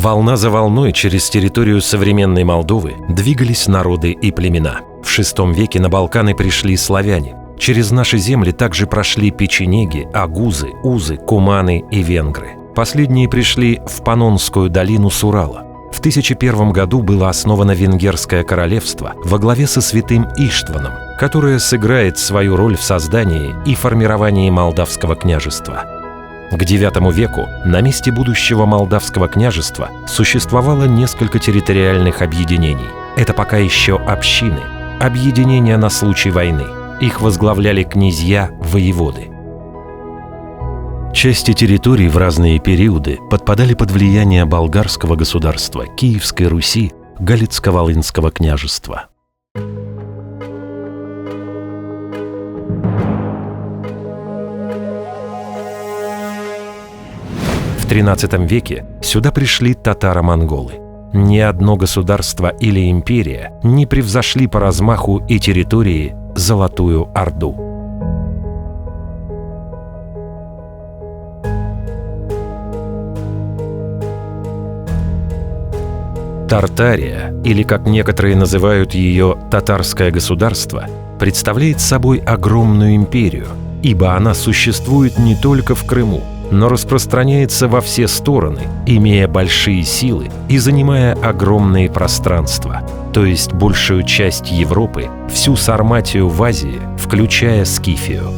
Волна за волной через территорию современной Молдовы двигались народы и племена. В VI веке на Балканы пришли славяне. Через наши земли также прошли печенеги, агузы, узы, куманы и венгры. Последние пришли в Панонскую долину с Урала. В 1001 году было основано Венгерское королевство во главе со святым Иштваном, которое сыграет свою роль в создании и формировании Молдавского княжества. К IX веку на месте будущего Молдавского княжества существовало несколько территориальных объединений. Это пока еще общины, объединения на случай войны. Их возглавляли князья-воеводы. Части территорий в разные периоды подпадали под влияние болгарского государства, Киевской Руси, Галицко-Волынского княжества. В XIII веке сюда пришли татаро-монголы. Ни одно государство или империя не превзошли по размаху и территории Золотую Орду. Тартария, или как некоторые называют ее татарское государство, представляет собой огромную империю, ибо она существует не только в Крыму, но распространяется во все стороны, имея большие силы и занимая огромные пространства, то есть большую часть Европы, всю Сарматию в Азии, включая Скифию.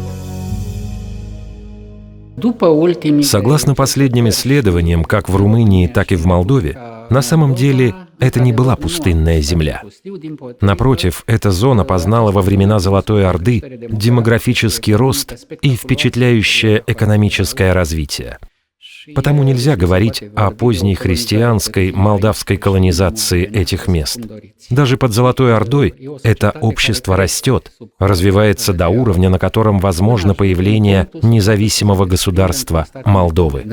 Согласно последним исследованиям, как в Румынии, так и в Молдове, на самом деле это не была пустынная земля. Напротив, эта зона познала во времена Золотой Орды демографический рост и впечатляющее экономическое развитие. Потому нельзя говорить о поздней христианской молдавской колонизации этих мест. Даже под Золотой Ордой это общество растет, развивается до уровня, на котором возможно появление независимого государства Молдовы.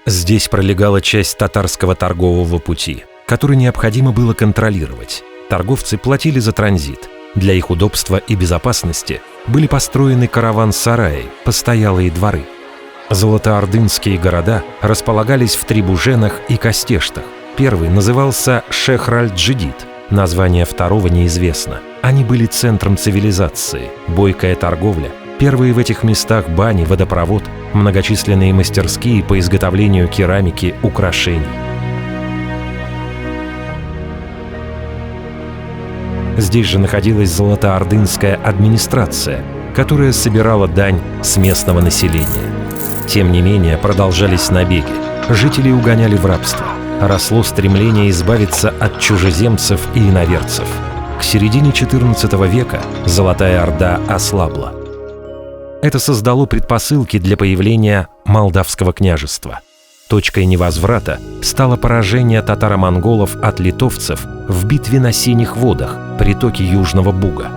Здесь пролегала часть татарского торгового пути, который необходимо было контролировать. Торговцы платили за транзит. Для их удобства и безопасности были построены караван-сараи, постоялые дворы. Золотоордынские города располагались в Трибуженах и Кастештах. Первый назывался Шехраль-Джидит, название второго неизвестно. Они были центром цивилизации, бойкая торговля, первые в этих местах бани, водопровод, многочисленные мастерские по изготовлению керамики, украшений. Здесь же находилась Золотоордынская администрация, которая собирала дань с местного населения. Тем не менее, продолжались набеги. Жителей угоняли в рабство. Росло стремление избавиться от чужеземцев и иноверцев. К середине XIV века Золотая Орда ослабла. Это создало предпосылки для появления Молдавского княжества. Точкой невозврата стало поражение татаро-монголов от литовцев в битве на Синих водах, притоке Южного Буга.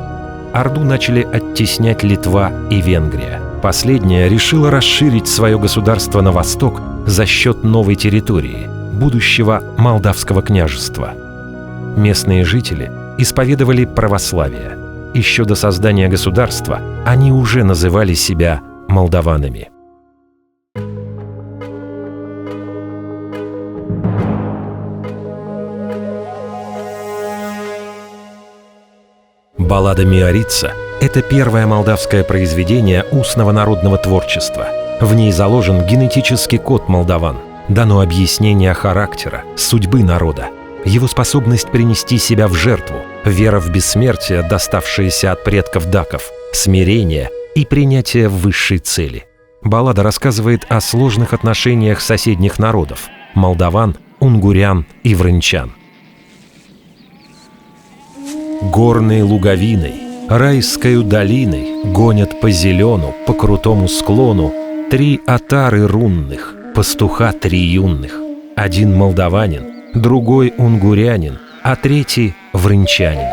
Орду начали оттеснять Литва и Венгрия. Последняя решила расширить свое государство на восток за счет новой территории, будущего Молдавского княжества. Местные жители исповедовали православие. Еще до создания государства они уже называли себя молдаванами. Баллада Миарица – это первое молдавское произведение устного народного творчества. В ней заложен генетический код молдаван, дано объяснение характера, судьбы народа, его способность принести себя в жертву, вера в бессмертие, доставшаяся от предков даков, смирение и принятия высшей цели. Баллада рассказывает о сложных отношениях соседних народов – молдаван, унгурян и врынчан. Горной луговиной, райскою долиной гонят по зелену, по крутому склону 3 отары рунных, пастуха 3 юных. Один молдаванин, другой унгурянин, а третий врынчанин.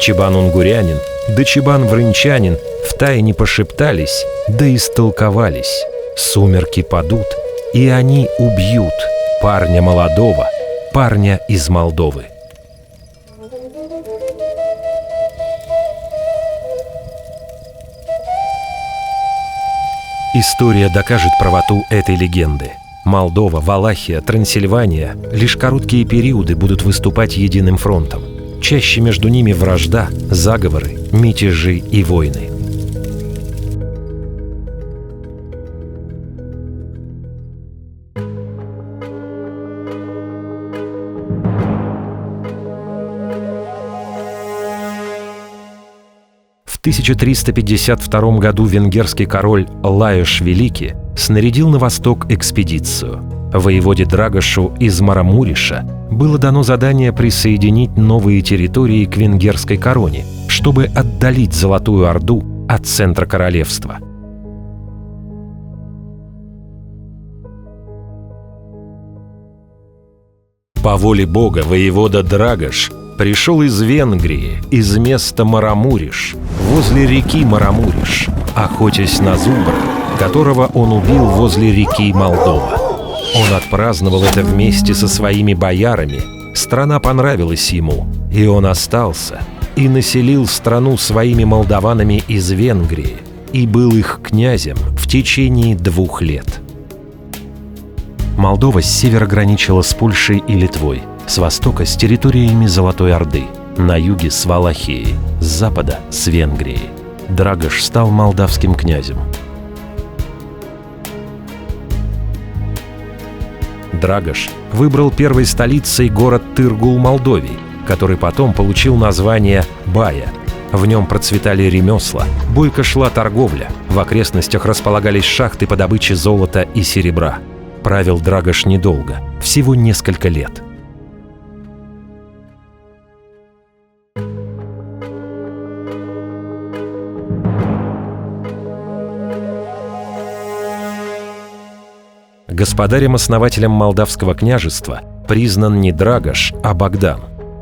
Чебан-унгурянин да чебан-врынчанин втайне пошептались, да истолковались. Сумерки падут, и они убьют парня молодого, парня из Молдовы. История докажет правоту этой легенды. Молдова, Валахия, Трансильвания лишь короткие периоды будут выступать единым фронтом. Чаще между ними вражда, заговоры, мятежи и войны. В 1352 году венгерский король Лаjoš Великий снарядил на восток экспедицию. Воеводе Драгошу из Марамуриша было дано задание присоединить новые территории к венгерской короне, чтобы отдалить Золотую Орду от центра королевства. По воле Бога воевода Драгош пришел из Венгрии, из места Марамуриш, возле реки Марамуриш, охотясь на зубра, которого он убил возле реки Молдова. Он отпраздновал это вместе со своими боярами. Страна понравилась ему, и он остался и населил страну своими молдаванами из Венгрии и был их князем в течение 2 лет. Молдова с севера граничила с Польшей и Литвой, с востока с территориями Золотой Орды, на юге с Валахией, с запада с Венгрией. Драгош стал молдавским князем. Драгош выбрал первой столицей город Тыргул Молдовии, который потом получил название Бая. В нем процветали ремесла, бойко шла торговля, в окрестностях располагались шахты по добыче золота и серебра. Правил Драгош недолго, всего несколько лет. Господарем-основателем Молдавского княжества признан не Драгош, а Богдан.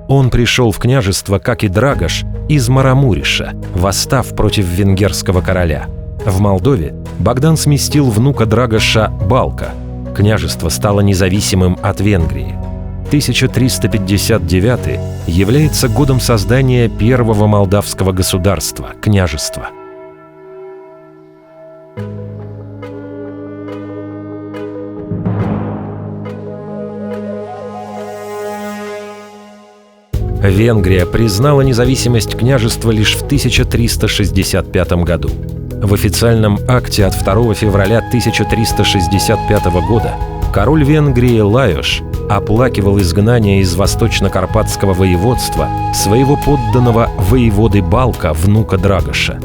Он пришел в княжество, как и Драгош, из Марамуриша, восстав против венгерского короля. В Молдове Богдан сместил внука Драгоша Балка. Княжество стало независимым от Венгрии. 1359 является годом создания первого молдавского государства – княжества. Венгрия признала независимость княжества лишь в 1365 году. В официальном акте от 2 февраля 1365 года король Венгрии Лаjoš оплакивал изгнание из Восточно-Карпатского воеводства своего подданного воеводы Балка, внука Драгоша.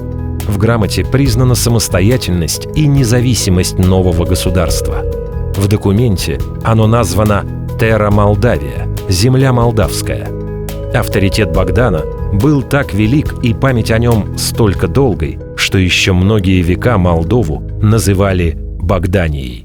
В грамоте признана самостоятельность и независимость нового государства. В документе оно названо «Терра Молдавия» – «Земля Молдавская». Авторитет Богдана был так велик и память о нем столько долгой, что еще многие века Молдову называли Богданией.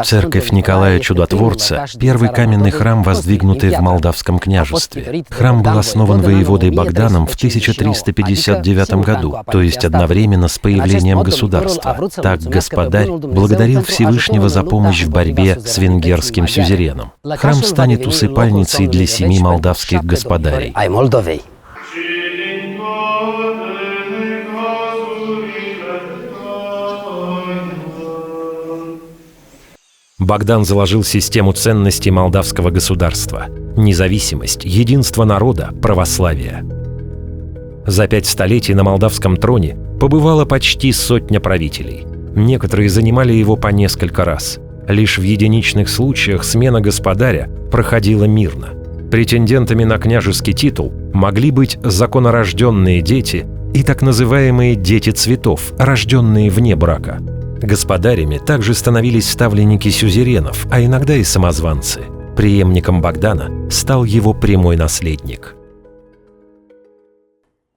Церковь Николая Чудотворца – первый каменный храм, воздвигнутый в Молдавском княжестве. Храм был основан воеводой Богданом в 1359 году, то есть одновременно с появлением государства. Так господарь благодарил Всевышнего за помощь в борьбе с венгерским сюзереном. Храм станет усыпальницей для 7 молдавских господарей. Богдан заложил систему ценностей молдавского государства – независимость, единство народа, православие. За 5 столетий на молдавском троне побывало почти 100 правителей. Некоторые занимали его по несколько раз. Лишь в единичных случаях смена господаря проходила мирно. Претендентами на княжеский титул могли быть законорожденные дети и так называемые дети цветов, рожденные вне брака. Господарями также становились ставленники сюзеренов, а иногда и самозванцы. Преемником Богдана стал его прямой наследник.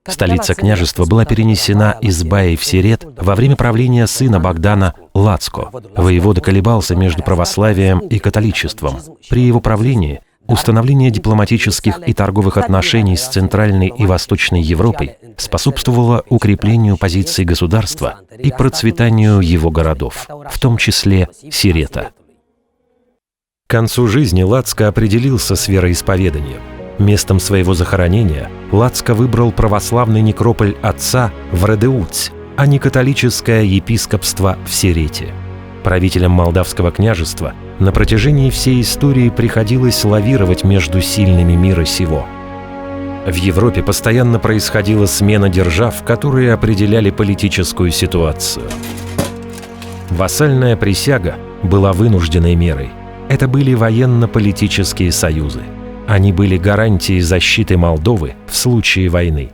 Столица княжества была перенесена из Баи в Сирет во время правления сына Богдана Лацко. Воевода колебался между православием и католичеством. При его правлении установление дипломатических и торговых отношений с Центральной и Восточной Европой способствовало укреплению позиций государства и процветанию его городов, в том числе Сирета. К концу жизни Лацко определился с вероисповеданием. Местом своего захоронения Лацко выбрал православный некрополь отца в Радеуц, а не католическое епископство в Сирете. Правителям Молдавского княжества на протяжении всей истории приходилось лавировать между сильными мира сего. В Европе постоянно происходила смена держав, которые определяли политическую ситуацию. Вассальная присяга была вынужденной мерой. Это были военно-политические союзы. Они были гарантией защиты Молдовы в случае войны.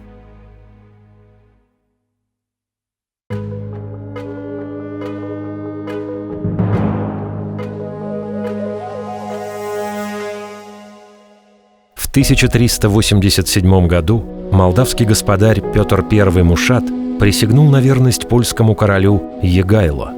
В 1387 году молдавский господарь Петр I Мушат присягнул на верность польскому королю Егайло.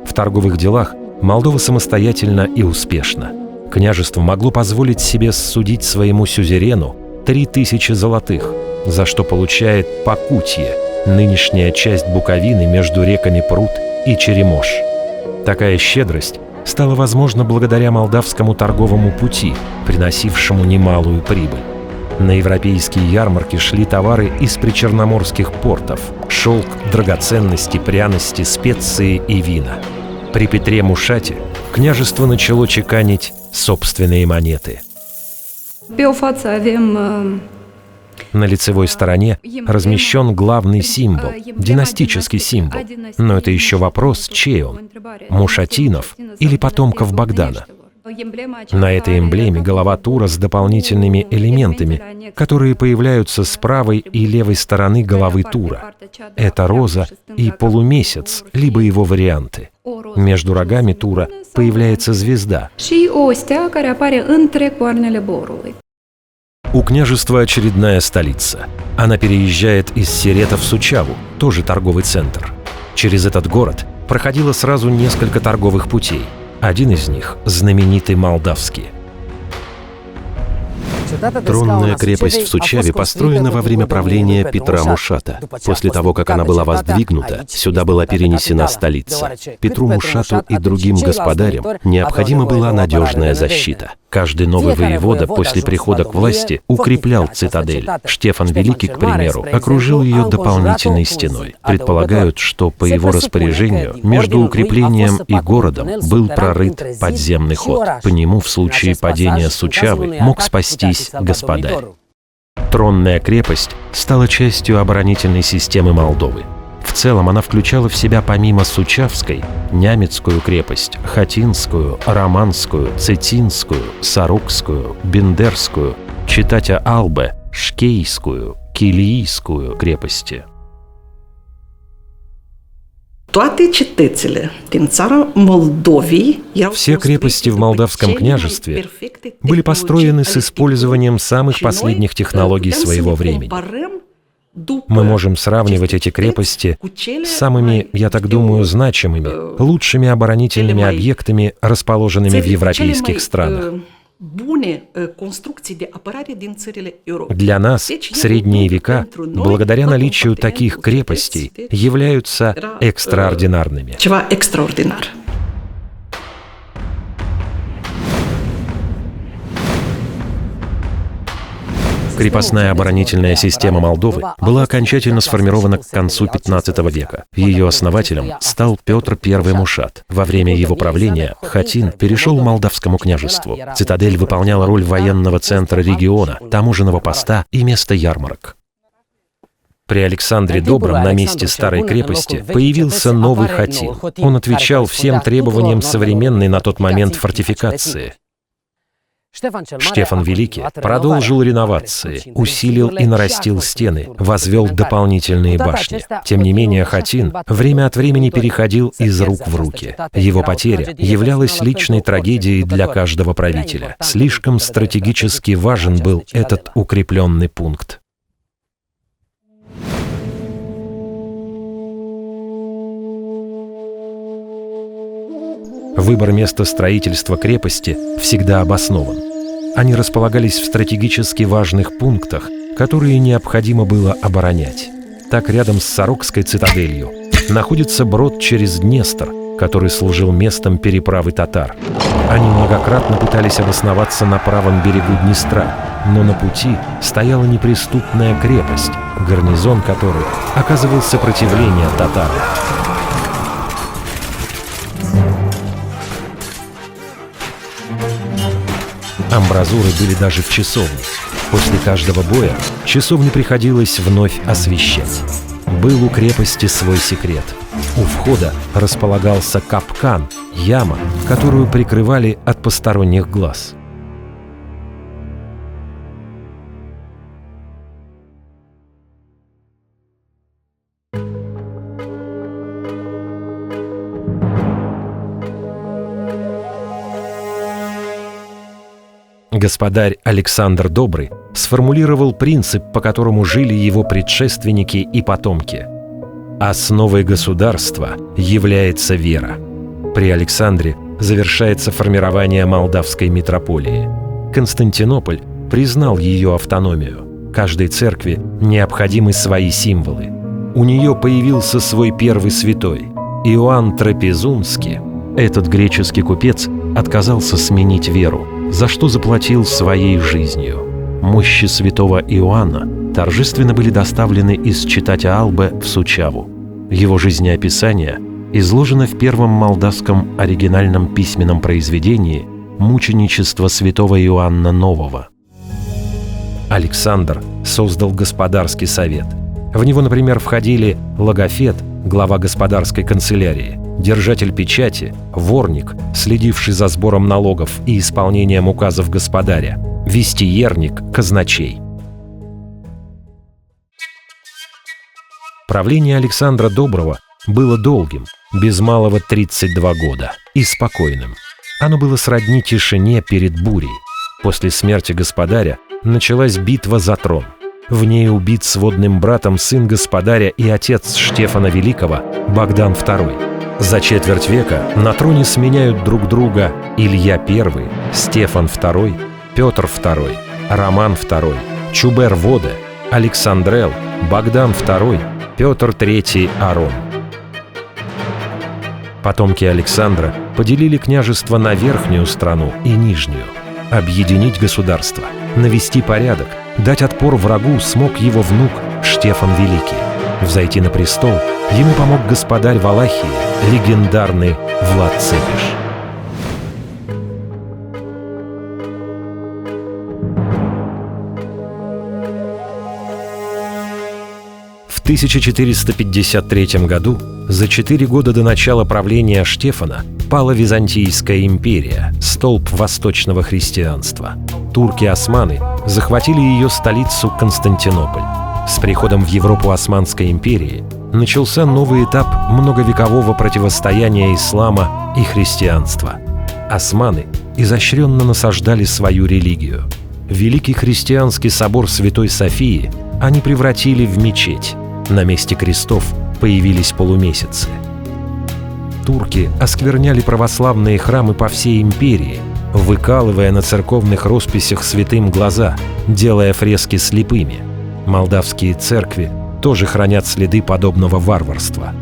В торговых делах Молдова самостоятельна и успешна. Княжество могло позволить себе ссудить своему сюзерену 3000 золотых, за что получает Покутье, нынешняя часть Буковины между реками Прут и Черемош. Такая щедрость стала возможна благодаря молдавскому торговому пути, приносившему немалую прибыль. На европейские ярмарки шли товары из причерноморских портов – шелк, драгоценности, пряности, специи и вина. При Петре Мушате княжество начало чеканить собственные монеты. На лицевой стороне размещен главный символ, династический символ. Но это еще вопрос, чей он – Мушатинов или потомков Богдана. На этой эмблеме голова тура с дополнительными элементами, которые появляются с правой и левой стороны головы тура. Это роза и полумесяц, либо его варианты. Между рогами тура появляется звезда. У княжества очередная столица. Она переезжает из Сирета в Сучаву, тоже торговый центр. Через этот город проходило сразу несколько торговых путей. Один из них – знаменитый Молдавский. Тронная крепость в Сучаве построена во время правления Петра Мушата. После того, как она была воздвигнута, сюда была перенесена столица. Петру Мушату и другим господарям необходима была надежная защита. Каждый новый воевода после прихода к власти укреплял цитадель. Штефан Великий, к примеру, окружил ее дополнительной стеной. Предполагают, что по его распоряжению между укреплением и городом был прорыт подземный ход. По нему в случае падения Сучавы мог спастись господарь. Тронная крепость стала частью оборонительной системы Молдовы. В целом она включала в себя помимо Сучавской, Нямецкую крепость, Хатинскую, Романскую, Цетинскую, Сарукскую, Бендерскую, Читатя-Албе, Шкейскую, Килийскую крепости. Все крепости в Молдавском княжестве были построены с использованием самых последних технологий своего времени. Мы можем сравнивать эти крепости с самыми, я так думаю, значимыми, лучшими оборонительными объектами, расположенными в европейских странах. Для нас средние века, благодаря наличию таких крепостей, являются экстраординарными. Крепостная оборонительная система Молдовы была окончательно сформирована к концу XV века. Ее основателем стал Петр I Мушат. Во время его правления Хатин перешел к Молдавскому княжеству. Цитадель выполняла роль военного центра региона, таможенного поста и места ярмарок. При Александре Добром на месте старой крепости появился новый Хатин. Он отвечал всем требованиям современной на тот момент фортификации. Штефан Великий продолжил реновации, усилил и нарастил стены, возвел дополнительные башни. Тем не менее, Хатин время от времени переходил из рук в руки. Его потеря являлась личной трагедией для каждого правителя. Слишком стратегически важен был этот укрепленный пункт. Выбор места строительства крепости всегда обоснован. Они располагались в стратегически важных пунктах, которые необходимо было оборонять. Так, рядом с Сорокской цитаделью находится брод через Днестр, который служил местом переправы татар. Они многократно пытались обосноваться на правом берегу Днестра, но на пути стояла неприступная крепость, гарнизон которой оказывал сопротивление татарам. Амбразуры были даже в часовне. После каждого боя часовню приходилось вновь освещать. Был у крепости свой секрет. У входа располагался капкан, яма, которую прикрывали от посторонних глаз. Господарь Александр Добрый сформулировал принцип, по которому жили его предшественники и потомки. Основой государства является вера. При Александре завершается формирование молдавской митрополии. Константинополь признал ее автономию. Каждой церкви необходимы свои символы. У нее появился свой первый святой – Иоанн Трапезунский. Этот греческий купец отказался сменить веру, за что заплатил своей жизнью. Мощи святого Иоанна торжественно были доставлены из Читатя Албе в Сучаву. Его жизнеописание изложено в первом молдавском оригинальном письменном произведении «Мученичество святого Иоанна Нового». Александр создал господарский совет. В него, например, входили логофет, глава господарской канцелярии, держатель печати, ворник, следивший за сбором налогов и исполнением указов господаря, вестиерник, казначей. Правление Александра Доброго было долгим, без малого 32 года, и спокойным. Оно было сродни тишине перед бурей. После смерти господаря началась битва за трон. В ней убит сводным братом сын господаря и отец Штефана Великого Богдан II. За четверть века на троне сменяют друг друга Илья I, Стефан II, Петр II, Роман II, Чубер Воде, Александрел, Богдан II, Петр III Арон. Потомки Александра поделили княжество на верхнюю страну и нижнюю. Объединить государство, навести порядок, дать отпор врагу смог его внук Штефан Великий. Взойти на престол ему помог господарь Валахии, легендарный Влад Цепиш. В 1453 году, за 4 года до начала правления Штефана, пала Византийская империя, столб восточного христианства. Турки-османы захватили ее столицу Константинополь. С приходом в Европу Османской империи начался новый этап многовекового противостояния ислама и христианства. Османы изощренно насаждали свою религию. Великий христианский собор Святой Софии они превратили в мечеть. На месте крестов появились полумесяцы. Турки оскверняли православные храмы по всей империи, выкалывая на церковных росписях святым глаза, делая фрески слепыми. Молдавские церкви тоже хранят следы подобного варварства.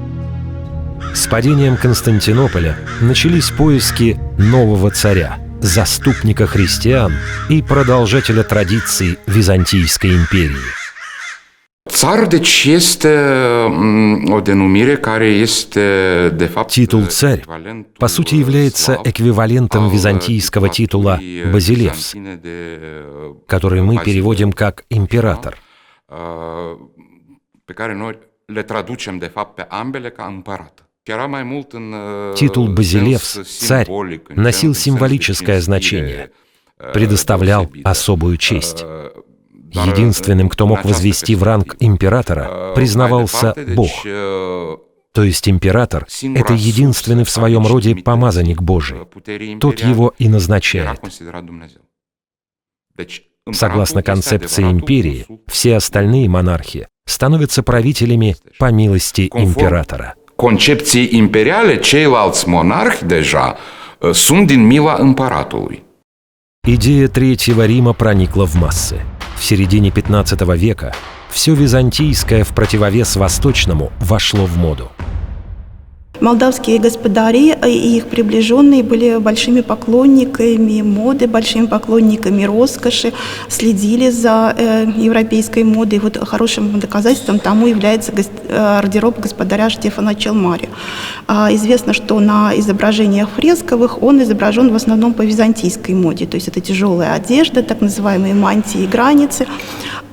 С падением Константинополя начались поиски нового царя, заступника христиан и продолжателя традиций Византийской империи. Титул «царь» по сути является эквивалентом византийского титула «базилевс», который мы переводим как «император». Титул «базилевс», «царь», носил символическое значение. предоставлял особую честь. Единственным, кто мог возвести в ранг императора, признавался Бог. То есть император — это единственный в своем роде помазанник Божий. Тот его и назначает. Согласно концепции империи, все остальные монархи становятся правителями по милости императора. Концепции империale, ceilalți monarhi deja sunt din mila împăratului. Идея Третьего Рима проникла в массы. В середине XV века все византийское в противовес восточному вошло в моду. Молдавские господари и их приближенные были большими поклонниками моды, большими поклонниками роскоши, следили за европейской модой. Вот хорошим доказательством тому является гардероб господаря Штефана Челмари. Известно, что на изображениях фресковых он изображен в основном по византийской моде, то есть это тяжелая одежда, так называемые мантии и границы.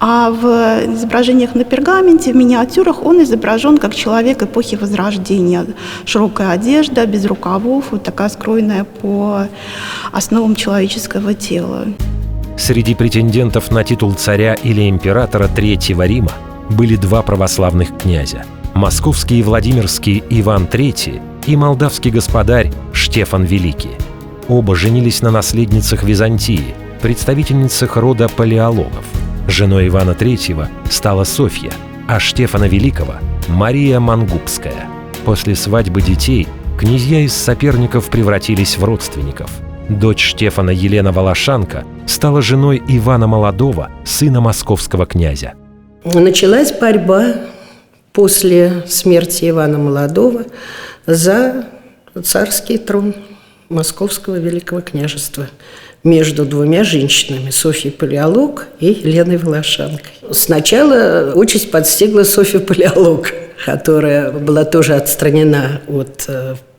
А в изображениях на пергаменте, в миниатюрах, он изображен как человек эпохи Возрождения. Широкая одежда, без рукавов, вот такая скроенная по основам человеческого тела. Среди претендентов на титул царя или императора Третьего Рима были два православных князя – московский и владимирский Иван III и молдавский господарь Штефан Великий. Оба женились на наследницах Византии, представительницах рода палеологов. Женой Ивана III стала Софья, а Штефана Великого – Мария Мангубская. После свадьбы детей князья из соперников превратились в родственников. Дочь Штефана Елена Волошанка стала женой Ивана Молодого, сына московского князя. Началась борьба после смерти Ивана Молодого за царский трон Московского Великого княжества между двумя женщинами, Софьей Палеолог и Еленой Волошанкой. Сначала участь подстигла Софью Палеолог, которая была тоже отстранена от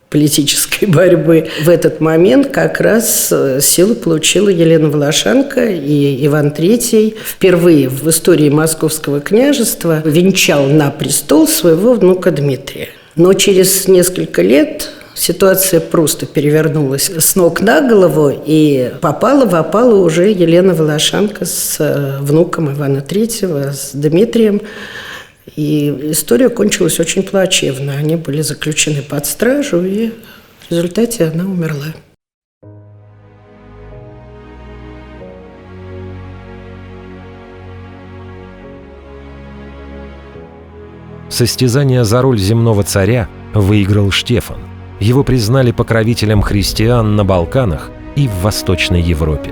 политической борьбы. В этот момент как раз силу получила Елена Волошанка, и Иван III впервые в истории Московского княжества венчал на престол своего внука Дмитрия. Но через несколько лет ситуация просто перевернулась с ног на голову, и попала в опалу уже Елена Волошанка с внуком Ивана III, с Дмитрием. И история кончилась очень плачевно. Они были заключены под стражу, и в результате она умерла. Состязание за роль земного царя выиграл Штефан. Его признали покровителем христиан на Балканах и в Восточной Европе.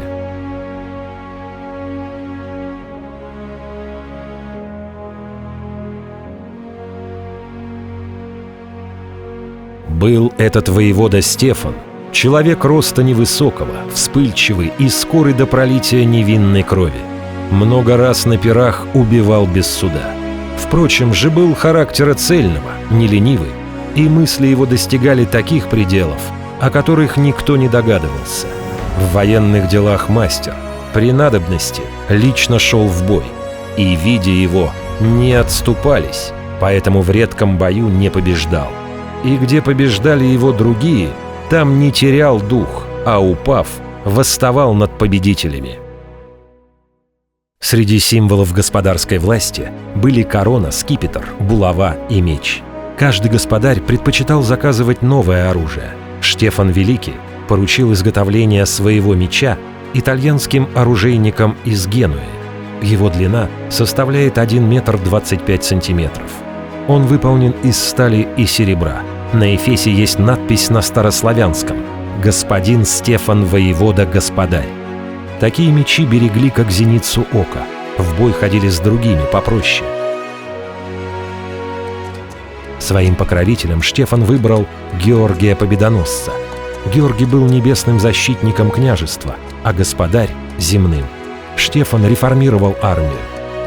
Был этот воевода Стефан, человек роста невысокого, вспыльчивый и скорый до пролития невинной крови. Много раз на пирах убивал без суда. Впрочем, же был характера цельного, не ленивый, и мысли его достигали таких пределов, о которых никто не догадывался. В военных делах мастер, при надобности лично шел в бой, и, видя его, не отступались, поэтому в редком бою не побеждал. И где побеждали его другие, там не терял дух, а, упав, восставал над победителями. Среди символов господарской власти были корона, скипетр, булава и меч. Каждый господарь предпочитал заказывать новое оружие. Штефан Великий поручил изготовление своего меча итальянским оружейникам из Генуи. Его длина составляет 1 метр 25 сантиметров. Он выполнен из стали и серебра. На эфесе есть надпись на старославянском «Господин Стефан воевода господарь». Такие мечи берегли, как зеницу ока. В бой ходили с другими, попроще. Своим покровителем Штефан выбрал Георгия Победоносца. Георгий был небесным защитником княжества, а господарь — земным. Штефан реформировал армию.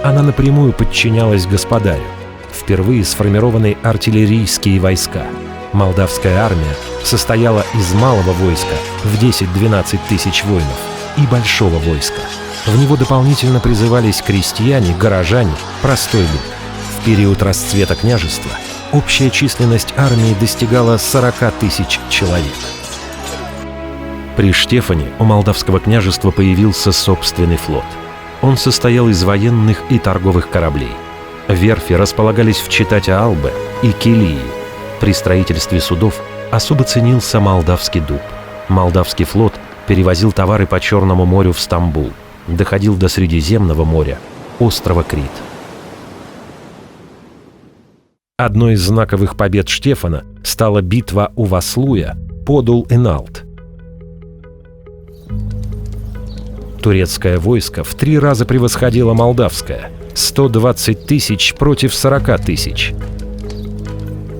Она напрямую подчинялась господарю. Впервые сформированы артиллерийские войска. Молдавская армия состояла из малого войска в 10-12 тысяч воинов и большого войска. В него дополнительно призывались крестьяне, горожане, простой люд. В период расцвета княжества общая численность армии достигала 40 тысяч человек. При Штефане у Молдавского княжества появился собственный флот. Он состоял из военных и торговых кораблей. Верфи располагались в Читате-Албе и Килии. При строительстве судов особо ценился молдавский дуб. Молдавский флот перевозил товары по Черному морю в Стамбул, доходил до Средиземного моря, острова Крит. Одной из знаковых побед Штефана стала битва у Васлуя, Подул-Иналт. Турецкое войско в 3 раза превосходило молдавское – 120 тысяч против 40 тысяч.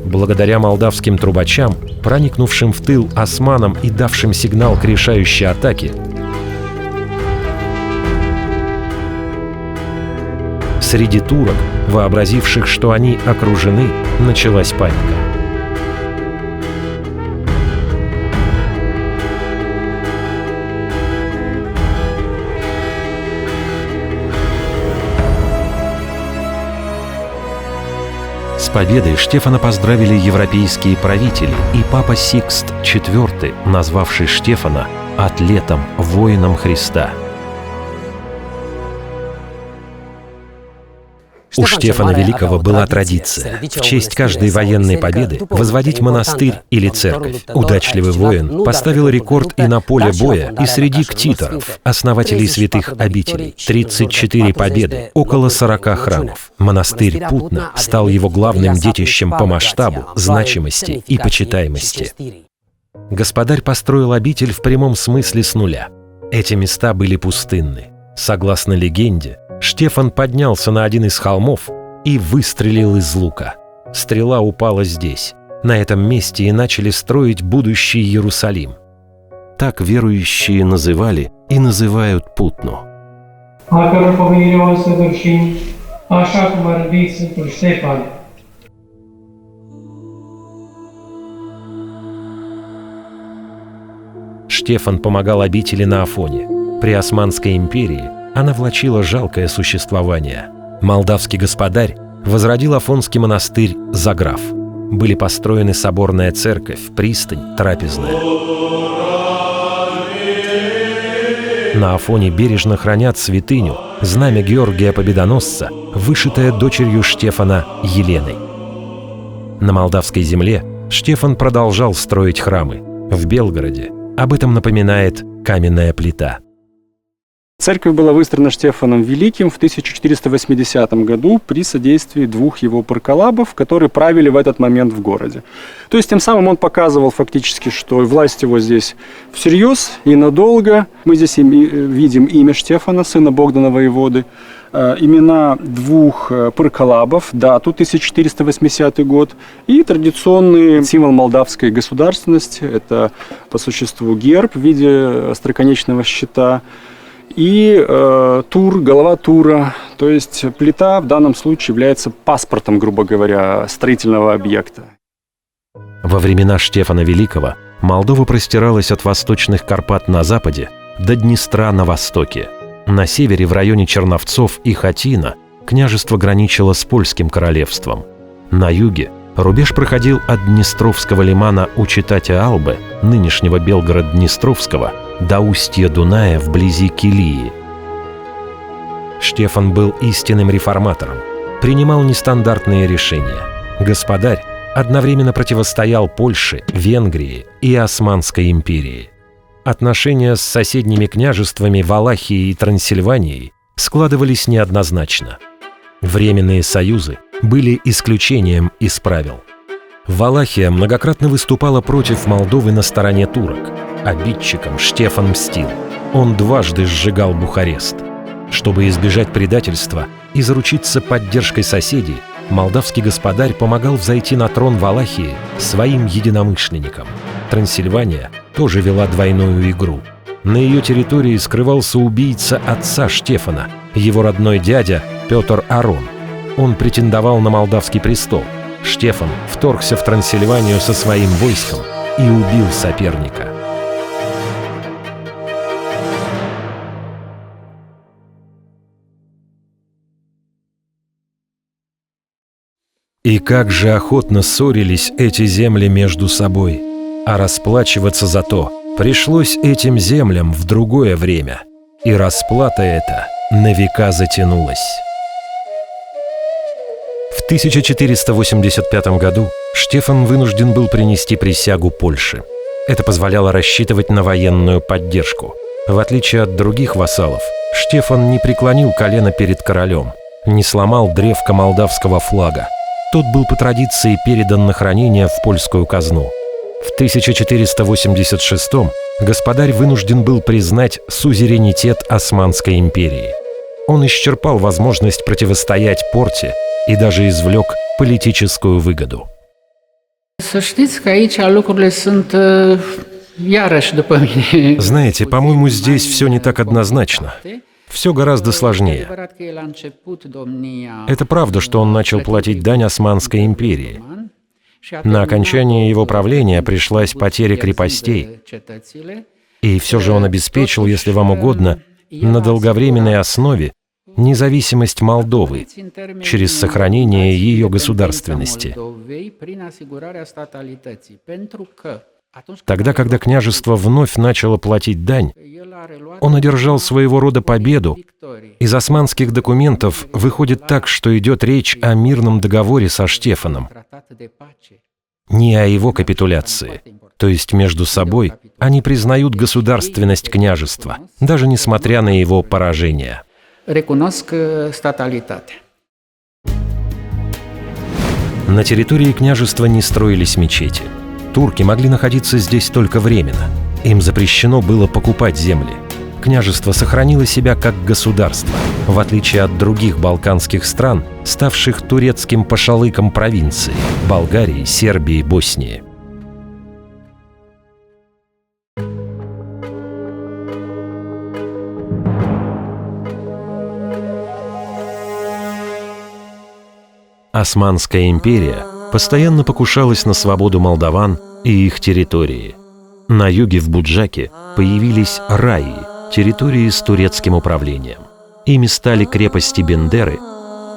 Благодаря молдавским трубачам, проникнувшим в тыл османам и давшим сигнал к решающей атаке, среди турок, вообразивших, что они окружены, началась паника. С победой Штефана поздравили европейские правители и папа Сикст IV, назвавший Штефана атлетом, воином Христа. У Штефана Великого была традиция в честь каждой военной победы возводить монастырь или церковь. Удачливый воин поставил рекорд и на поле боя, и среди ктиторов, основателей святых обителей. 34 победы, около 40 храмов. Монастырь Путна стал его главным детищем по масштабу, значимости и почитаемости. Господарь построил обитель в прямом смысле с нуля. Эти места были пустынны. Согласно легенде, Штефан поднялся на один из холмов и выстрелил из лука. Стрела упала здесь, на этом месте, и начали строить будущий Иерусалим. Так верующие называли и называют Путну. Штефан помогал обители на Афоне. При Османской империи она влачила жалкое существование. Молдавский господарь возродил Афонский монастырь Заграф. Были построены соборная церковь, пристань, трапезная. На Афоне бережно хранят святыню, знамя Георгия Победоносца, вышитое дочерью Штефана Еленой. На молдавской земле Штефан продолжал строить храмы. В Белгороде об этом напоминает каменная плита. Церковь была выстроена Штефаном Великим в 1480 году при содействии 2 его парколабов, которые правили в этот момент в городе. То есть тем самым он показывал фактически, что власть его здесь всерьез и надолго. Мы здесь видим имя Штефана, сына Богдана воеводы, имена 2 парколабов, дату 1480 год и традиционный символ молдавской государственности. Это по существу герб в виде остроконечного щита. И тур, голова тура, то есть плита в данном случае является паспортом, грубо говоря, строительного объекта. Во времена Штефана Великого Молдова простиралась от восточных Карпат на западе до Днестра на востоке. На севере, в районе Черновцов и Хатина, княжество граничило с Польским королевством. На юге рубеж проходил от Днестровского лимана у Читате-Албе, нынешнего Белгород-Днестровского, до устья Дуная вблизи Килии. Штефан был истинным реформатором, принимал нестандартные решения. Господарь одновременно противостоял Польше, Венгрии и Османской империи. Отношения с соседними княжествами Валахией и Трансильванией складывались неоднозначно. Временные союзы были исключением из правил. Валахия многократно выступала против Молдовы на стороне турок. Обидчикам Штефан мстил. Он дважды сжигал Бухарест. Чтобы избежать предательства и заручиться поддержкой соседей, молдавский господарь помогал взойти на трон Валахии своим единомышленникам. Трансильвания тоже вела двойную игру. На ее территории скрывался убийца отца Штефана, его родной дядя Петр Арон. Он претендовал на молдавский престол. Штефан вторгся в Трансильванию со своим войском и убил соперника. И как же охотно ссорились эти земли между собой, а расплачиваться за то пришлось этим землям в другое время, и расплата эта на века затянулась. В 1485 году Штефан вынужден был принести присягу Польше. Это позволяло рассчитывать на военную поддержку. В отличие от других вассалов, Штефан не преклонил колено перед королем, не сломал древко молдавского флага. Тот был по традиции передан на хранение в польскую казну. В 1486-м господарь вынужден был признать сузеренитет Османской империи. Он исчерпал возможность противостоять Порте и даже извлек политическую выгоду. Знаете, по-моему, здесь все не так однозначно. Все гораздо сложнее. Это правда, что он начал платить дань Османской империи. На окончание его правления пришлась потеря крепостей. И все же он обеспечил, если вам угодно, на долговременной основе независимость Молдовы через сохранение ее государственности. Тогда, когда княжество вновь начало платить дань, он одержал своего рода победу. Из османских документов выходит так, что идет речь о мирном договоре со Штефаном, не о его капитуляции. То есть между собой они признают государственность княжества, даже несмотря на его поражение. На территории княжества не строились мечети. Турки могли находиться здесь только временно. Им запрещено было покупать земли. Княжество сохранило себя как государство, в отличие от других балканских стран, ставших турецким пашалыком провинции – Болгарии, Сербии, Боснии. Османская империя постоянно покушалась на свободу молдаван и их территории. На юге в Буджаке появились раи, территории с турецким управлением. Ими стали крепости Бендеры,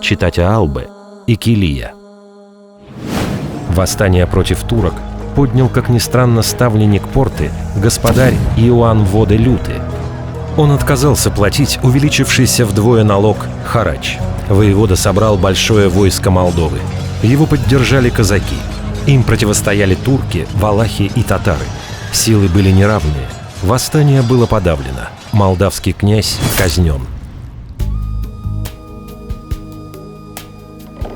Читатя-Албе и Килия. Восстание против турок поднял, как ни странно, ставленник Порты, господарь Иоанн Воде-Люты. Он отказался платить увеличившийся вдвое налог харач. Воевода собрал большое войско Молдовы. Его поддержали казаки. Им противостояли турки, валахи и татары. Силы были неравные. Восстание было подавлено. Молдавский князь казнен.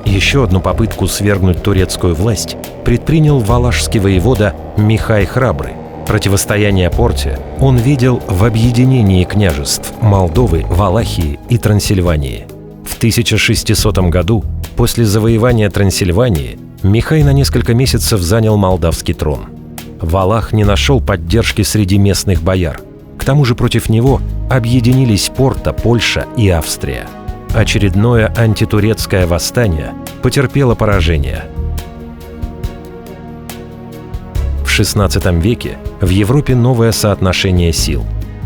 Еще одну попытку свергнуть турецкую власть предпринял валашский воевода Михай Храбрый. Противостояние Порте он видел в объединении княжеств Молдовы, Валахии и Трансильвании. В 1600 году, после завоевания Трансильвании, Михай на несколько месяцев занял молдавский трон. Валах не нашел поддержки среди местных бояр. К тому же против него объединились Порта, Польша и Австрия. Очередное антитурецкое восстание потерпело поражение. В XVI веке в Европе новое соотношение сил.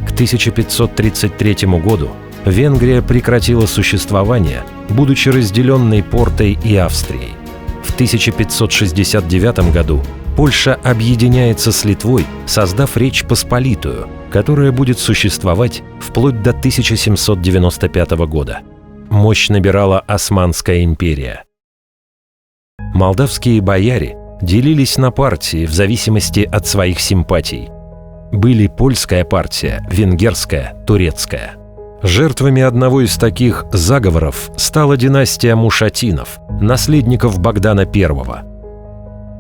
К 1533 году Венгрия прекратила существование, будучи разделенной Портой и Австрией. В 1569 году Польша объединяется с Литвой, создав Речь Посполитую, которая будет существовать вплоть до 1795 года. Мощь набирала Османская империя. Молдавские бояре делились на партии в зависимости от своих симпатий. Были польская партия, венгерская, турецкая. Жертвами одного из таких заговоров стала династия Мушатинов, наследников Богдана I.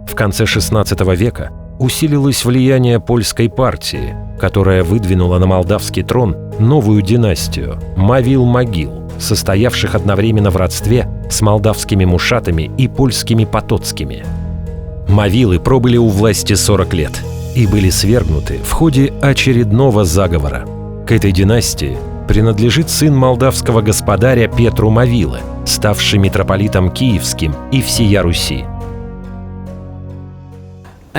В конце XVI века усилилось влияние польской партии, которая выдвинула на молдавский трон новую династию – Мавил-Могил, состоявших одновременно в родстве с молдавскими мушатами и польскими потоцкими. Мавилы пробыли у власти 40 лет и были свергнуты в ходе очередного заговора. К этой династии принадлежит сын молдавского господаря Петру Мавилы, ставший митрополитом Киевским и всея Руси. В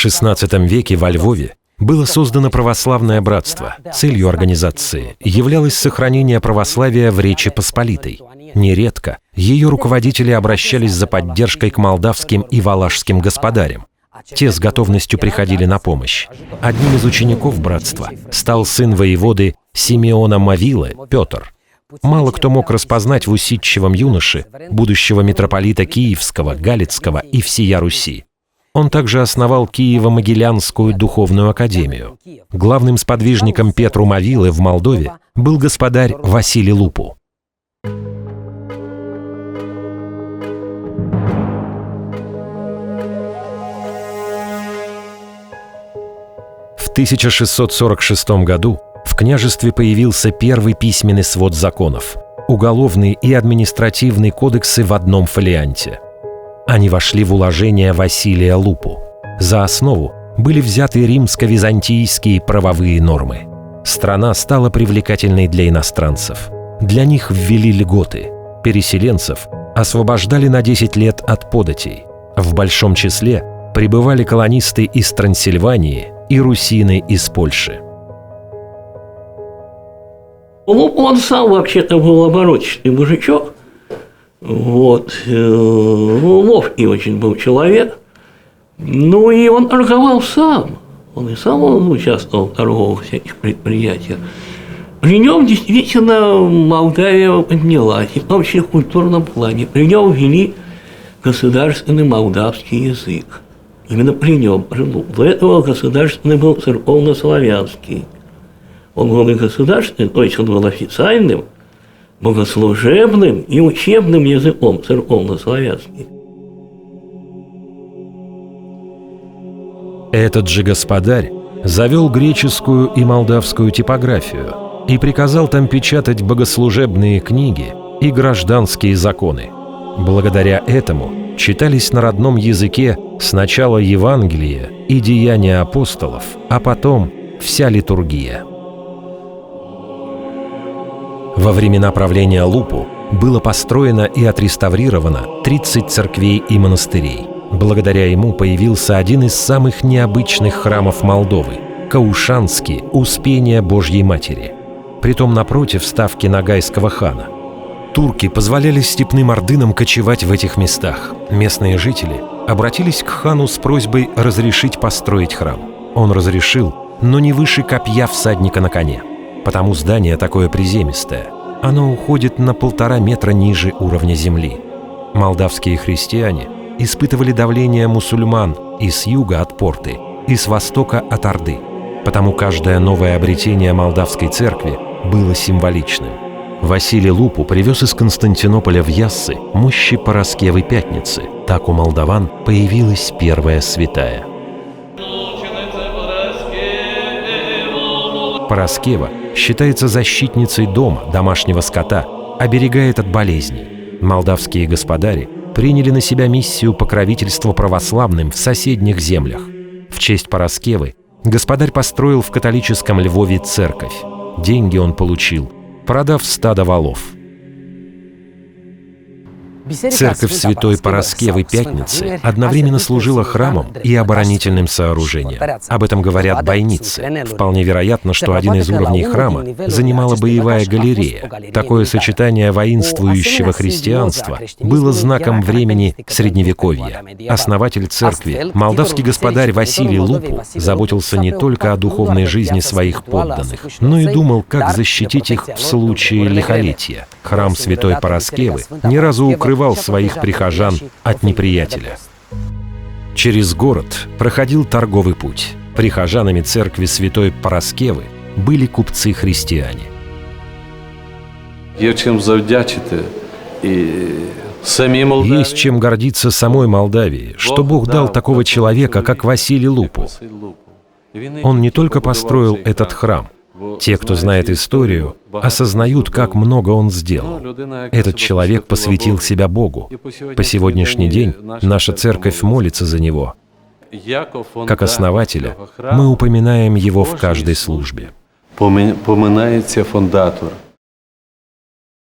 XVI веке во Львове было создано православное братство. Целью организации являлось сохранение православия в Речи Посполитой. Нередко ее руководители обращались за поддержкой к молдавским и валашским господарям. Те с готовностью приходили на помощь. Одним из учеников братства стал сын воеводы Симеона Мавилы Петр. Мало кто мог распознать в усидчивом юноше будущего митрополита Киевского, Галицкого и всея Руси. Он также основал Киево-Могилянскую духовную академию. Главным сподвижником Петру Мавилы в Молдове был господарь Василий Лупу. В 1646 году в княжестве появился первый письменный свод законов – уголовный и административный кодексы в одном фолианте. Они вошли в уложение Василия Лупу. За основу были взяты римско-византийские правовые нормы. Страна стала привлекательной для иностранцев. Для них ввели льготы. Переселенцев освобождали на 10 лет от податей. В большом числе прибывали колонисты из Трансильвании и русины из Польши. Он сам вообще-то был оборотистый мужичок. Ловкий очень был человек. Ну и он торговал сам. Он и сам участвовал в торговых всяких предприятиях. При нем действительно Молдавия поднялась, и в том числе в культурном плане. При нем ввели государственный молдавский язык. Именно при нем. До этого государственный был церковно-славянский. Он был и государственным, то есть он был официальным, богослужебным и учебным языком церковно-славянским. Этот же господарь завел греческую и молдавскую типографию и приказал там печатать богослужебные книги и гражданские законы. Благодаря этому читались на родном языке сначала Евангелие и Деяния апостолов, а потом вся литургия. Во времена правления Лупу было построено и отреставрировано 30 церквей и монастырей. Благодаря ему появился один из самых необычных храмов Молдовы – Каушанский Успения Божьей Матери. Притом напротив ставки Ногайского хана. Турки позволяли степным ордынам кочевать в этих местах. Местные жители обратились к хану с просьбой разрешить построить храм. Он разрешил, но не выше копья всадника на коне. Потому здание такое приземистое. Оно уходит на 1,5 метра ниже уровня земли. Молдавские христиане испытывали давление мусульман и с юга от Порты, и с востока от Орды. Потому каждое новое обретение молдавской церкви было символичным. Василий Лупу привез из Константинополя в Яссы мощи Параскевы Пятницы. Так у молдаван появилась первая святая. Параскева считается защитницей дома, домашнего скота, оберегает от болезней. Молдавские господари приняли на себя миссию покровительства православным в соседних землях. В честь Параскевы господарь построил в католическом Львове церковь. Деньги он получил, продав стадо волов. Церковь Святой Параскевы Пятницы одновременно служила храмом и оборонительным сооружением. Об этом говорят бойницы. Вполне вероятно, что один из уровней храма занимала боевая галерея. Такое сочетание воинствующего христианства было знаком времени Средневековья. Основатель церкви, молдавский господарь Василий Лупу, заботился не только о духовной жизни своих подданных, но и думал, как защитить их в случае лихолетия. Храм Святой Параскевы ни разу укрывал своих прихожан от неприятеля. Через город проходил торговый путь. Прихожанами церкви Святой Параскевы были купцы-христиане. Есть чем гордиться самой Молдавии, что Бог дал такого человека, как Василий Лупу. Он не только построил этот храм. Те, кто знает историю, осознают, как много он сделал. Этот человек посвятил себя Богу. По сегодняшний день наша церковь молится за него. Как основателя мы упоминаем его в каждой службе. Поминається фундатор.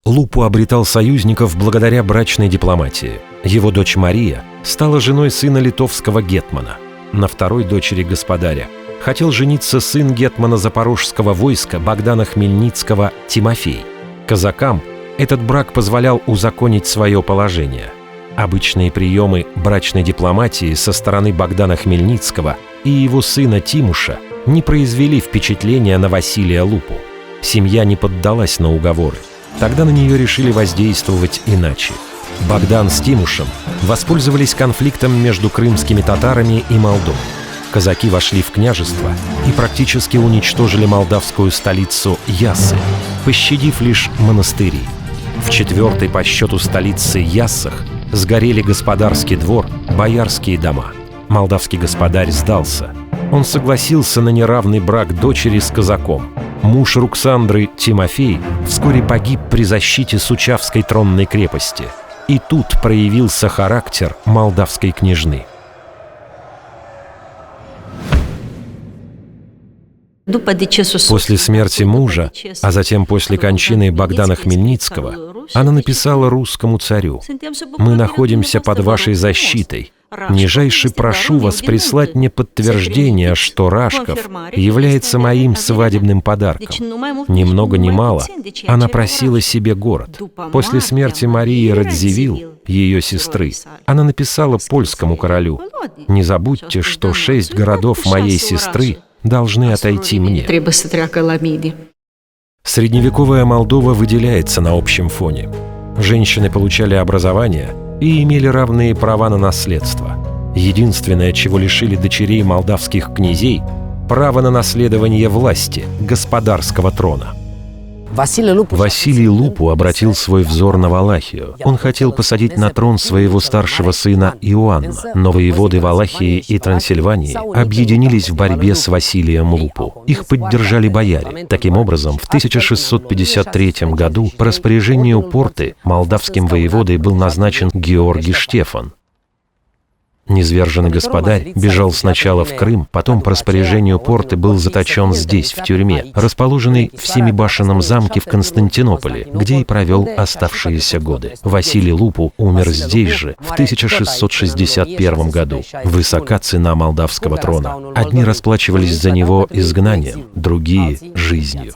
Лупу обретал союзников благодаря брачной дипломатии. Его дочь Мария стала женой сына литовского гетмана. На второй дочери господаря хотел жениться сын гетмана запорожского войска Богдана Хмельницкого Тимофей. Казакам этот брак позволял узаконить свое положение. Обычные приемы брачной дипломатии со стороны Богдана Хмельницкого и его сына Тимуша не произвели впечатления на Василия Лупу. Семья не поддалась на уговоры. Тогда на нее решили воздействовать иначе. Богдан с Тимушем воспользовались конфликтом между крымскими татарами и Молдовой. Казаки вошли в княжество и практически уничтожили молдавскую столицу Яссы, пощадив лишь монастыри. В 4-й по счету столице Яссах сгорели господарский двор, боярские дома. Молдавский господарь сдался. Он согласился на неравный брак дочери с казаком. Муж Руксандры, Тимофей, вскоре погиб при защите Сучавской тронной крепости. И тут проявился характер молдавской княжны. После смерти мужа, а затем после кончины Богдана Хмельницкого, она написала русскому царю: «Мы находимся под вашей защитой. Нижайше прошу вас прислать мне подтверждение, что Рашков является моим свадебным подарком». Ни много ни мало она просила себе город. После смерти Марии Радзивилл, ее сестры, она написала польскому королю: «Не забудьте, что 6 городов моей сестры должны отойти мне». Средневековая Молдова выделяется на общем фоне. Женщины получали образование и имели равные права на наследство. Единственное, чего лишили дочерей молдавских князей – право на наследование власти, господарского трона. Василий Лупу обратил свой взор на Валахию. Он хотел посадить на трон своего старшего сына Иоанна, но воеводы Валахии и Трансильвании объединились в борьбе с Василием Лупу. Их поддержали бояре. Таким образом, в 1653 году по распоряжению Порты молдавским воеводой был назначен Георгий Штефан. Низверженный господарь бежал сначала в Крым, потом по распоряжению Порты был заточен здесь, в тюрьме, расположенной в Семибашенном замке в Константинополе, где и провел оставшиеся годы. Василий Лупу умер здесь же, в 1661 году. Высока цена молдавского трона. Одни расплачивались за него изгнанием, другие – жизнью.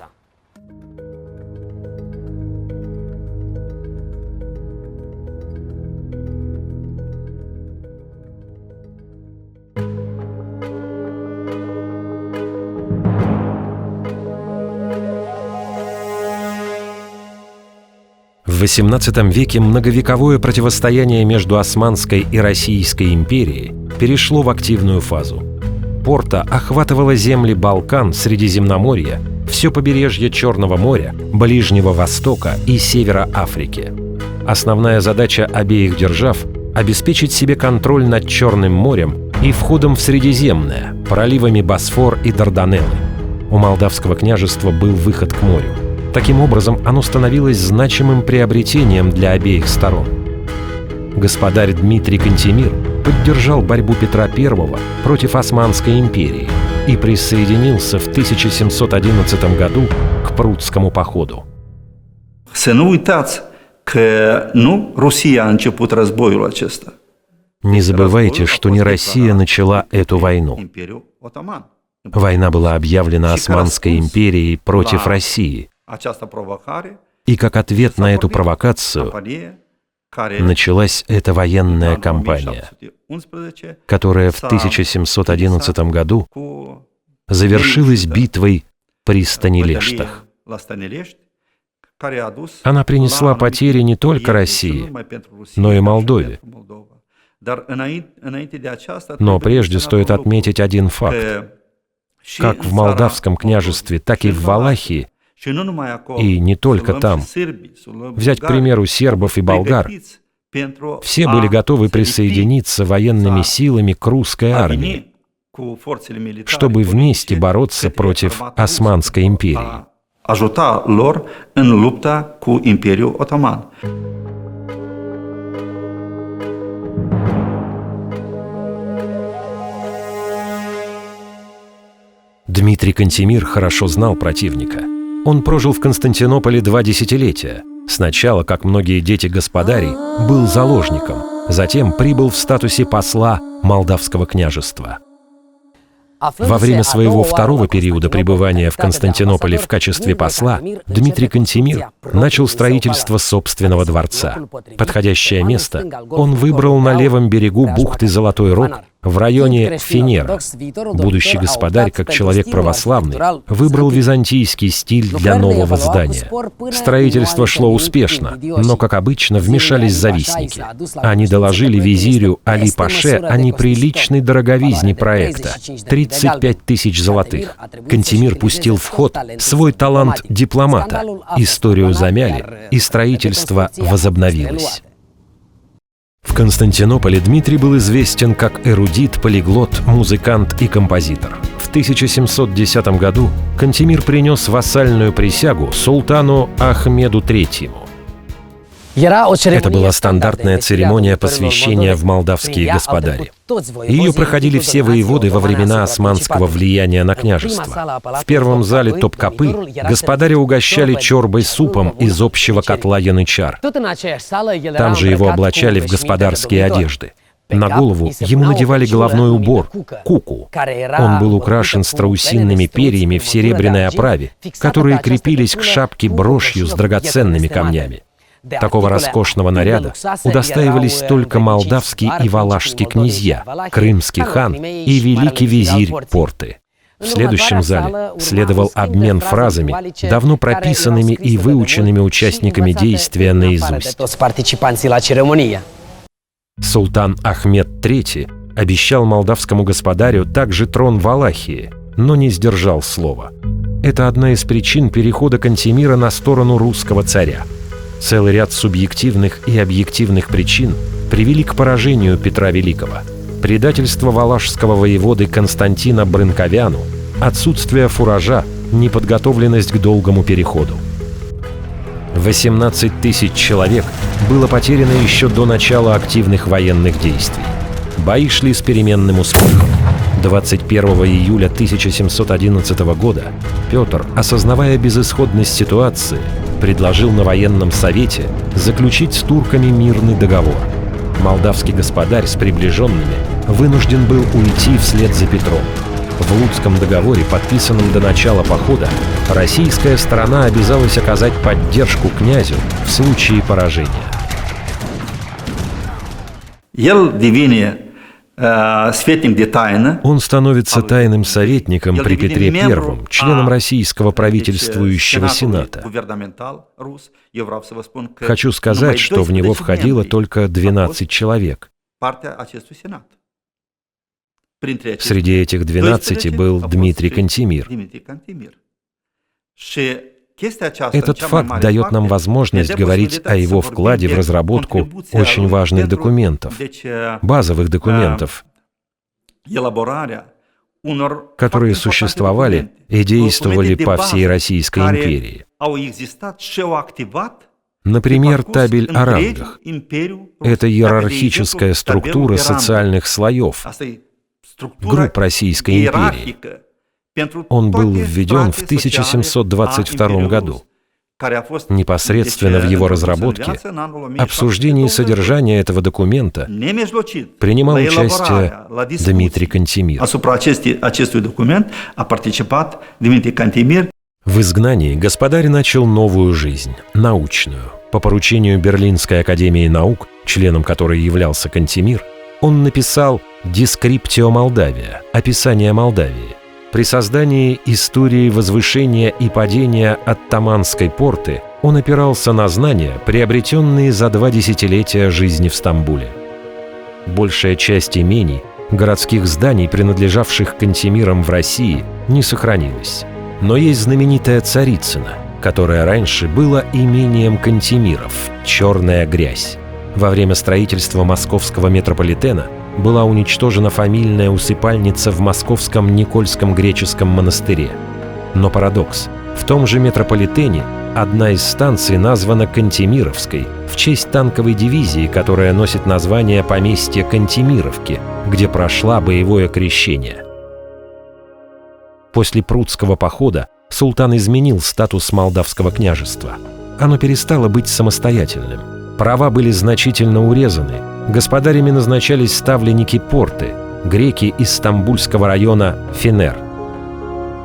В XVIII веке многовековое противостояние между Османской и Российской империей перешло в активную фазу. Порта охватывала земли Балкан, Средиземноморья, все побережье Черного моря, Ближнего Востока и Севера Африки. Основная задача обеих держав – обеспечить себе контроль над Черным морем и входом в Средиземное, проливами Босфор и Дарданеллы. У Молдавского княжества был выход к морю. Таким образом, оно становилось значимым приобретением для обеих сторон. Господарь Дмитрий Кантемир поддержал борьбу Петра I против Османской империи и присоединился в 1711 году к Прудскому походу. Не забывайте, что не Россия начала эту войну. Война была объявлена Османской империей против России. И как ответ на эту провокацию началась эта военная кампания, которая в 1711 году завершилась битвой при Станилештах. Она принесла потери не только России, но и Молдове. Но прежде стоит отметить один факт. Как в Молдавском княжестве, так и в Валахии, и не только там. Взять, к примеру, сербов и болгар. Все были готовы присоединиться военными силами к русской армии, чтобы вместе бороться против Османской империи. Дмитрий Кантемир хорошо знал противника. Он прожил в Константинополе 2 десятилетия. Сначала, как многие дети господарей, был заложником, затем прибыл в статусе посла Молдавского княжества. Во время своего второго периода пребывания в Константинополе в качестве посла Дмитрий Кантемир начал строительство собственного дворца. Подходящее место он выбрал на левом берегу бухты Золотой Рог в районе Фенера. Будущий государь, как человек православный, выбрал византийский стиль для нового здания. Строительство шло успешно, но, как обычно, вмешались завистники. Они доложили визирю Али-Паше о неприличной дороговизне проекта – 35 тысяч золотых. Кантемир пустил в ход свой талант дипломата. Историю замяли, и строительство возобновилось. В Константинополе Дмитрий был известен как эрудит, полиглот, музыкант и композитор. В 1710 году Кантемир принес вассальную присягу султану Ахмеду III. Это была стандартная церемония посвящения в молдавские господари. Ее проходили все воеводы во времена османского влияния на княжество. В первом зале Топкапы господаря угощали чорбой супом из общего котла янычар. Там же его облачали в господарские одежды. На голову ему надевали головной убор – куку. Он был украшен страусиными перьями в серебряной оправе, которые крепились к шапке брошью с драгоценными камнями. Такого роскошного наряда удостаивались только молдавский и валашский князья, крымский хан и великий визирь Порты. В следующем зале следовал обмен фразами, давно прописанными и выученными участниками действия наизусть. Султан Ахмед III обещал молдавскому господарю также трон Валахии, но не сдержал слова. Это одна из причин перехода Кантемира на сторону русского царя. Целый ряд субъективных и объективных причин привели к поражению Петра Великого. Предательство валашского воеводы Константина Брынковяну, отсутствие фуража, неподготовленность к долгому переходу. 18 тысяч человек было потеряно еще до начала активных военных действий. Бои шли с переменным успехом. 21 июля 1711 года Петр, осознавая безысходность ситуации, предложил на военном совете заключить с турками мирный договор. Молдавский господарь с приближенными вынужден был уйти вслед за Петром. В Луцком договоре, подписанном до начала похода, российская сторона обязалась оказать поддержку князю в случае поражения. Он становится тайным советником при Петре I, членом российского правительствующего сената. Хочу сказать, что в него входило только 12 человек. Среди этих 12 был Дмитрий Кантемир. Этот факт дает нам возможность говорить о его вкладе в разработку очень важных документов, базовых документов, которые существовали и действовали по всей Российской империи. Например, табель о рангах. Это иерархическая структура социальных слоев, групп Российской империи. Он был введен в 1722 году. Непосредственно в его разработке, обсуждении содержания этого документа принимал участие Дмитрий Кантемир. В изгнании господарь начал новую жизнь, научную. По поручению Берлинской академии наук, членом которой являлся Кантемир, он написал «Descriptio Moldavia» – «Описание Молдавии». При создании истории возвышения и падения оттоманской порты он опирался на знания, приобретенные за 2 десятилетия жизни в Стамбуле. Большая часть имений, городских зданий, принадлежавших Кантемирам в России, не сохранилась. Но есть знаменитая Царицыно, которое раньше было имением Кантемиров – «Черная грязь». Во время строительства московского метрополитена была уничтожена фамильная усыпальница в московском Никольском греческом монастыре. Но парадокс. В том же метрополитене одна из станций названа Кантемировской в честь танковой дивизии, которая носит название поместья Кантемировки, где прошла боевое крещение. После Прудского похода султан изменил статус молдавского княжества. Оно перестало быть самостоятельным. Права были значительно урезаны. Господарями назначались ставленники Порты, греки из стамбульского района Фенер.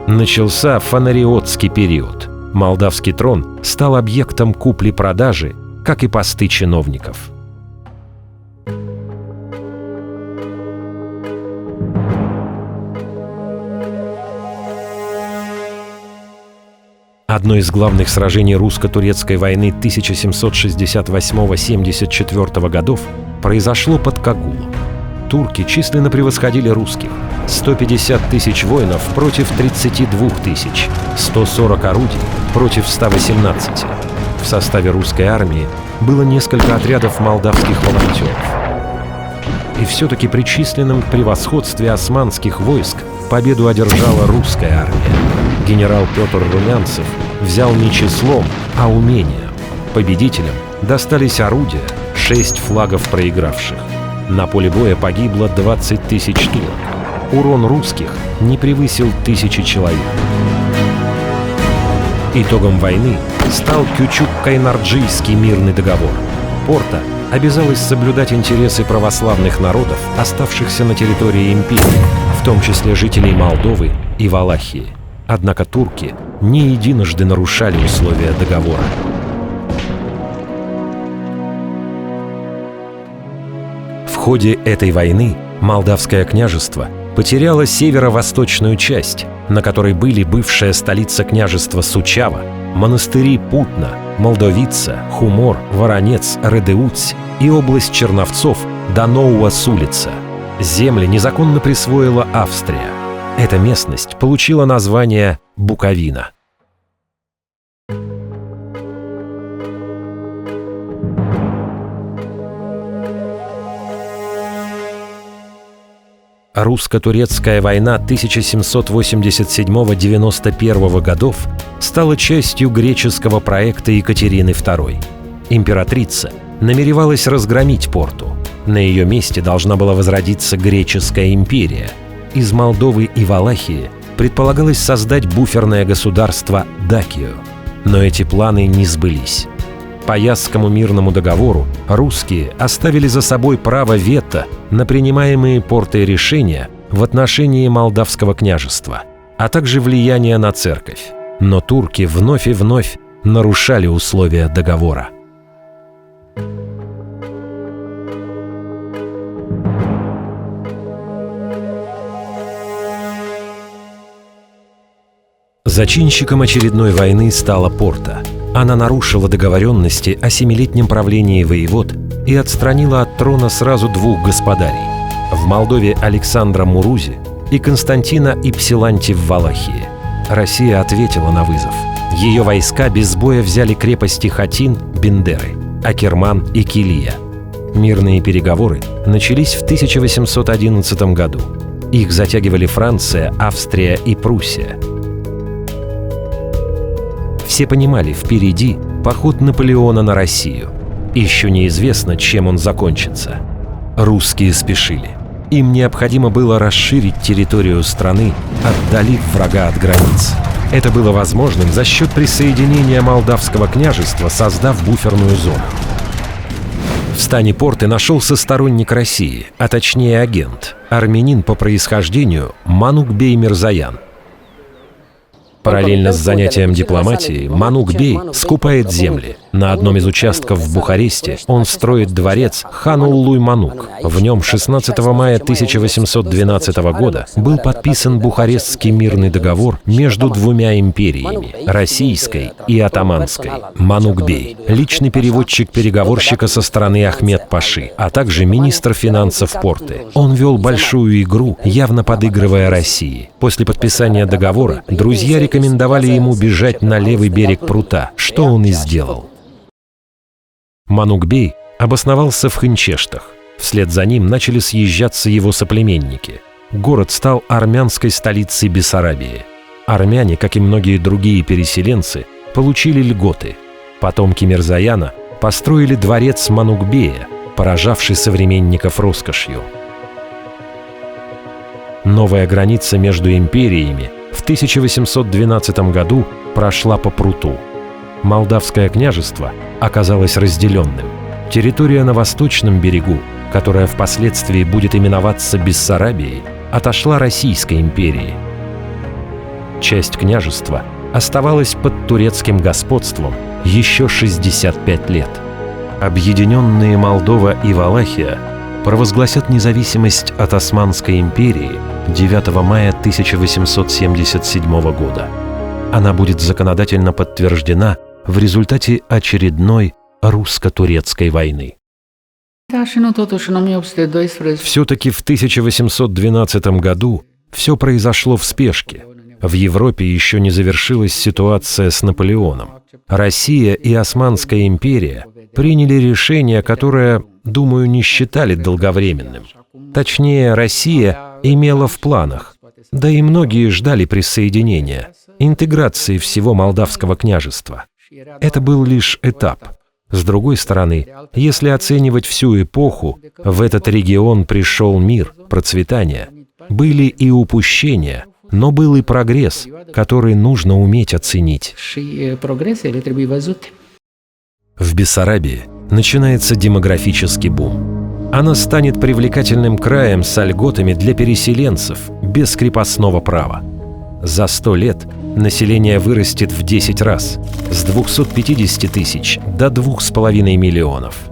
Начался фонариотский период. Молдавский трон стал объектом купли-продажи, как и посты чиновников. Одно из главных сражений русско-турецкой войны 1768-74 годов произошло под Кагулом. Турки численно превосходили русских. 150 тысяч воинов против 32 тысяч, 140 орудий против 118. В составе русской армии было несколько отрядов молдавских волонтеров. И все-таки при численном превосходстве османских войск победу одержала русская армия. Генерал Петр Румянцев взял не числом, а умением. Победителям достались орудия, 6 флагов проигравших. На поле боя погибло 20 тысяч турок. Урон русских не превысил 1000 человек. Итогом войны стал Кючук-Кайнарджийский мирный договор. Порта обязалась соблюдать интересы православных народов, оставшихся на территории империи, в том числе жителей Молдовы и Валахии. Однако турки не единожды нарушали условия договора. В ходе этой войны Молдавское княжество потеряло северо-восточную часть, на которой были бывшая столица княжества Сучава, монастыри Путна, Молдовица, Хумор, Воронец, Редеуц и область Черновцов до Нового Сулица. Земли незаконно присвоила Австрия. Эта местность получила название Буковина. Русско-турецкая война 1787-91 годов стала частью греческого проекта Екатерины II. Императрица намеревалась разгромить Порту. На ее месте должна была возродиться греческая империя. Из Молдовы и Валахии предполагалось создать буферное государство Дакию. Но эти планы не сбылись. По Ясскому мирному договору русские оставили за собой право вето на принимаемые Портой решения в отношении Молдавского княжества, а также влияние на церковь. Но турки вновь и вновь нарушали условия договора. Зачинщиком очередной войны стала Порта. Она нарушила договоренности о 7-летнем правлении воевод и отстранила от трона сразу 2 господарей – в Молдове Александра Мурузи и Константина Ипсиланти в Валахии. Россия ответила на вызов. Ее войска без боя взяли крепости Хатин, Бендеры, Акерман и Килия. Мирные переговоры начались в 1811 году. Их затягивали Франция, Австрия и Пруссия. Все понимали, впереди поход Наполеона на Россию. Еще неизвестно, чем он закончится. Русские спешили. Им необходимо было расширить территорию страны, отдалив врага от границ. Это было возможным за счет присоединения Молдавского княжества, создав буферную зону. В стане Порты нашелся сторонник России, а точнее агент, армянин по происхождению Манукбей Мирзоян. Параллельно с занятием дипломатией Манукбей скупает земли. На одном из участков в Бухаресте он строит дворец Хан-уллуй-Манук. В нем 16 мая 1812 года был подписан Бухарестский мирный договор между 2 империями – российской и атаманской. Манукбей – личный переводчик переговорщика со стороны Ахмед-паши, а также министр финансов Порты. Он вел большую игру, явно подыгрывая России. После подписания договора друзья рекомендовали ему бежать на левый берег прута, что он и сделал. Манукбей обосновался в Хынчештах. Вслед за ним начали съезжаться его соплеменники. Город стал армянской столицей Бессарабии. Армяне, как и многие другие переселенцы, получили льготы. Потомки Мирзояна построили дворец Манукбея, поражавший современников роскошью. Новая граница между империями в 1812 году прошла по пруту. Молдавское княжество оказалось разделенным. Территория на восточном берегу, которая впоследствии будет именоваться Бессарабией, отошла Российской империи. Часть княжества оставалась под турецким господством еще 65 лет. Объединенные Молдова и Валахия провозгласят независимость от Османской империи 9 мая 1877 года. Она будет законодательно подтверждена в результате очередной русско-турецкой войны. Все-таки в 1812 году все произошло в спешке. В Европе еще не завершилась ситуация с Наполеоном. Россия и Османская империя приняли решение, которое, думаю, не считали долговременным. Точнее, Россия имела в планах, да и многие ждали присоединения, интеграции всего Молдавского княжества. Это был лишь этап. С другой стороны, если оценивать всю эпоху, в этот регион пришел мир, процветание. Были и упущения, но был и прогресс, который нужно уметь оценить. В Бессарабии начинается демографический бум. Она станет привлекательным краем с льготами для переселенцев без крепостного права. За 100 лет население вырастет в 10 раз, с 250 тысяч до 2,5 миллионов.